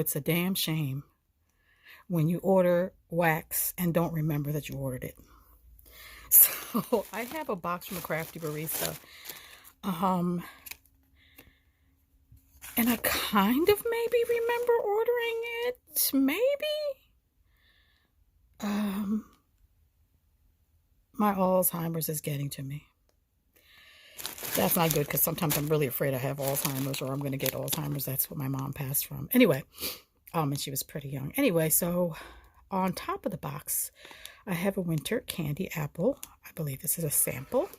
it's a damn shame when you order wax and don't remember that you ordered it. So I have a box from a Crafty barista. And I kind of maybe remember ordering it. Maybe. My Alzheimer's is getting to me. That's not good because sometimes I'm really afraid I have Alzheimer's or I'm going to get Alzheimer's. That's what my mom passed from. Anyway, and she was pretty young. Anyway, so on top of the box, I have a winter candy apple. I believe this is a sample.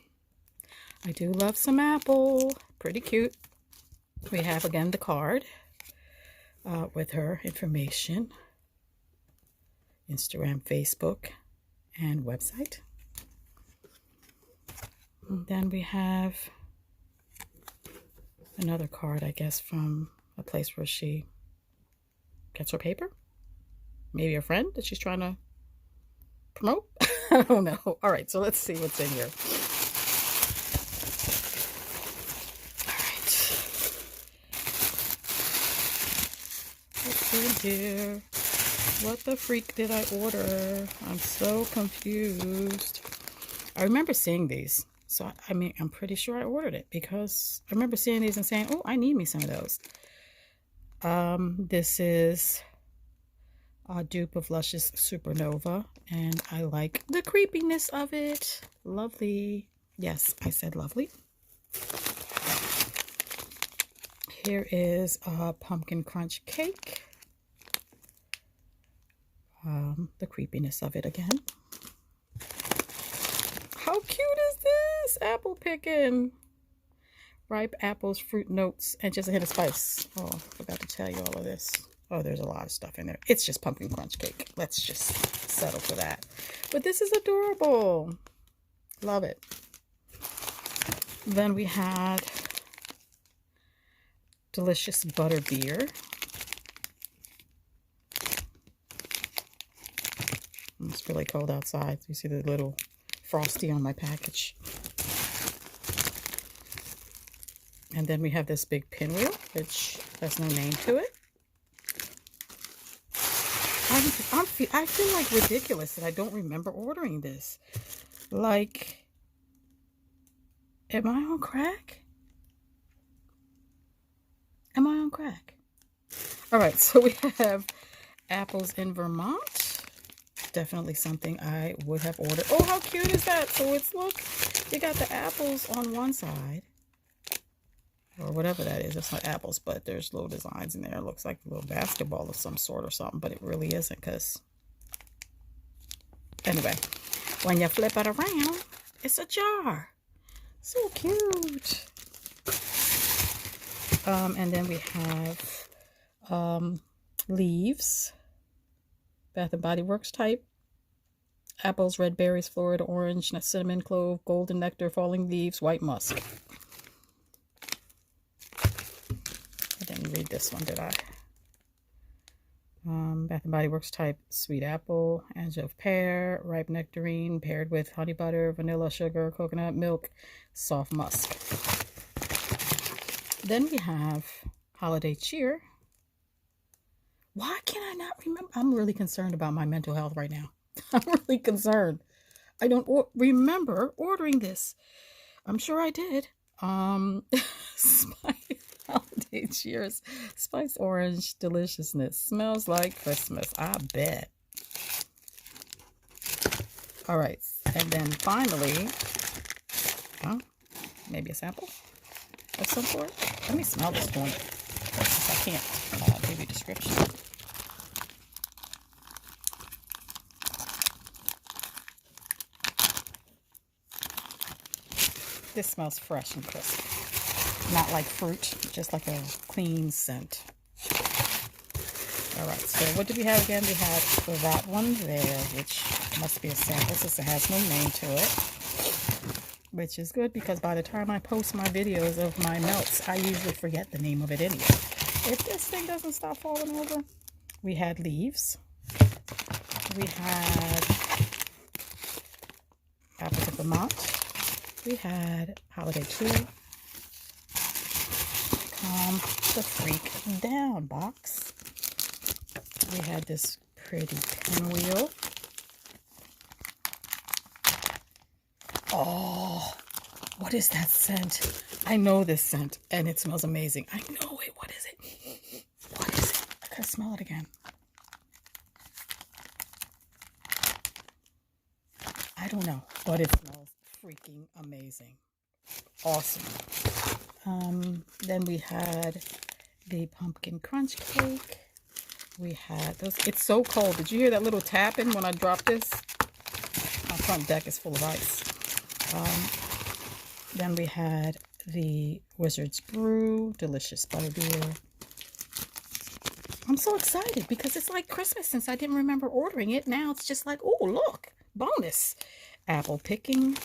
I do love some apple. Pretty cute. We have, again, the card with her information. Instagram, Facebook, and website. And then we have another card, I guess, from a place where she gets her paper. Maybe a friend that she's trying to promote. I don't know. All right, so let's see what's in here. All right. What's in here? What the freak did I order? I'm so confused. I remember seeing these. So, I mean, I'm pretty sure I ordered it because I remember seeing these and saying, oh, I need me some of those. This is a dupe of Luscious Supernova, and I like the creepiness of it. Lovely. Yes, I said lovely. Here is a pumpkin crunch cake. The creepiness of it again. How cute is this? Apple picking. Ripe apples, fruit notes, and just a hint of spice. Oh, I forgot to tell you all of this. Oh, there's a lot of stuff in there. It's just pumpkin crunch cake. Let's just settle for that. But this is adorable. Love it. Then we had delicious Butterbeer. It's really cold outside. You see the little Frosty on my package. And then we have this big pinwheel, which has no name to it. I feel like ridiculous that I don't remember ordering this. Like, am I on crack? Am I on crack? All right, so we have apples in Vermont. Definitely something I would have ordered. Oh, how cute is that? So it's, look, you got the apples on one side. Or whatever that is. It's not apples, but there's little designs in there. It looks like a little basketball of some sort or something, but it really isn't because... Anyway, when you flip it around, it's a jar. So cute. And then we have leaves. Bath & Body Works type. Apples, red berries, Florida orange, cinnamon, clove, golden nectar, falling leaves, white musk. I didn't read this one, did I? Bath & Body Works type, sweet apple, angel pear, ripe nectarine, paired with honey butter, vanilla, sugar, coconut milk, soft musk. Then we have holiday cheer. Why can I not remember? I'm really concerned about my mental health right now. I'm really concerned. I don't remember ordering this. I'm sure I did. Spice holiday cheers. Spice orange deliciousness. Smells like Christmas. I bet. All right. And then finally, maybe a sample of some sort. Let me smell this joint. I can't give you a description. This smells fresh and crisp. Not like fruit, just like a clean scent. All right, so what do we have again? We have that one there, which must be a sample since it has no name to it. Which is good because by the time I post my videos of my melts, I usually forget the name of it anyway. If this thing doesn't stop falling over, we had leaves. We had apples of Vermont. We had holiday cheer. Calm the freak down box. we had this pretty pinwheel. Oh, what is that scent? I know this scent, and it smells amazing. I know it. What is it? What is it? I gotta smell it again. I don't know, but it smells freaking amazing. Awesome. Then we had the pumpkin crunch cake. We had those. It's so cold. Did you hear that little tapping when I dropped this? My front deck is full of ice. Then we had the Wizard's Brew, delicious butterbeer. I'm so excited because it's like Christmas since I didn't remember ordering it. Now it's just like, oh, look, bonus. Apple picking.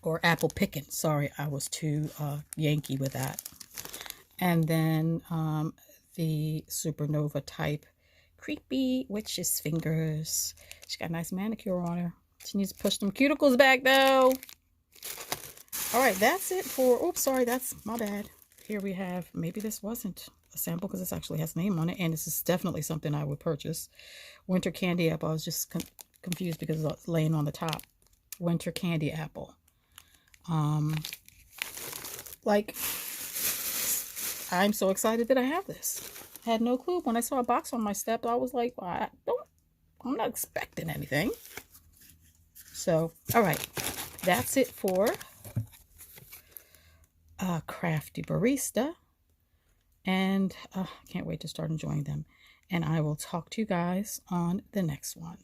Or apple picking. Sorry, I was too Yankee with that. And then the Supernova type Creepy Witch's Fingers. She got a nice manicure on her. She needs to push them cuticles back though. All right, that's it for, oops, sorry, that's my bad. Here we have, maybe this wasn't a sample because this actually has a name on it, and this is definitely something I would purchase. Winter Candy Apple. I was just confused because it's laying on the top. Winter Candy Apple. Like, I'm so excited that I have this. I had no clue. When I saw a box on my step, I was like, well, I'm not expecting anything. So, all right, that's it for Crafty Barista. And I can't wait to start enjoying them. And I will talk to you guys on the next one.